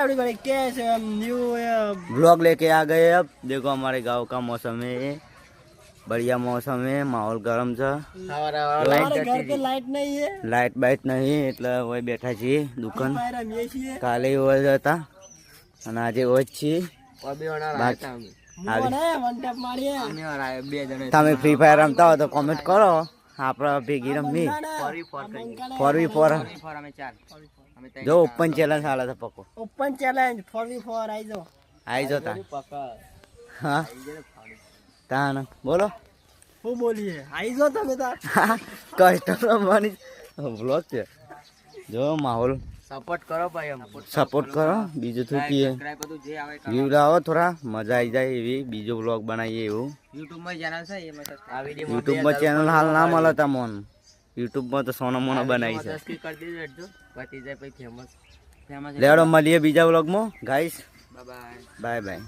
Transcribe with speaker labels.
Speaker 1: कैसे हम new
Speaker 2: blog लेके आ गए। अब देखो हमारे गांव का मौसम है, बढ़िया मौसम है, माहौल गरम છે।
Speaker 1: हमारे घर पे लाइट नहीं है,
Speaker 2: લાઈટ બાઈટ નહીં એટલે હવે બેઠા છીએ દુકાન। કાલે હોય હતા અને આજે હોય જ છીએ। તમે ફ્રી ફાયર રમતા હો તો કોમેન્ટ કરો, આપણે ભેગી રમવી। 4v4 જો ઓપન ચેલેન્જ હાલે છે પકો,
Speaker 1: ओपन चैलेंज 4v4 आई जो
Speaker 2: તા હા તાન બોલો
Speaker 1: હું બોલીએ आई जो તમે તાર
Speaker 2: કસ્ટમ રમવાની વ્લોગ છે। જો માહોલ
Speaker 1: સપોર્ટ કરો ભાઈ, हम
Speaker 2: સપોર્ટ કરો, બીજું શું કીએ, વ્યૂ લાવો થોડા મજા આવી જાય એવી, બીજો વ્લોગ બનાવીએ એવું।
Speaker 1: YouTube માં ચેનલ છે એમાં આ વિડિયો
Speaker 2: યુટ્યુબ માં ચેનલ હાલ ના મળે તમને, યુટ્યુબ માં તો સોના મોના બનાવી છે।
Speaker 1: સબસ્ક્રાઇબ કરી દેજો એટલું પતી જાય પછી ફેમસ
Speaker 2: લેડો મળીએ બીજા વ્લોગ માં guys,
Speaker 1: bye bye
Speaker 2: bye bye.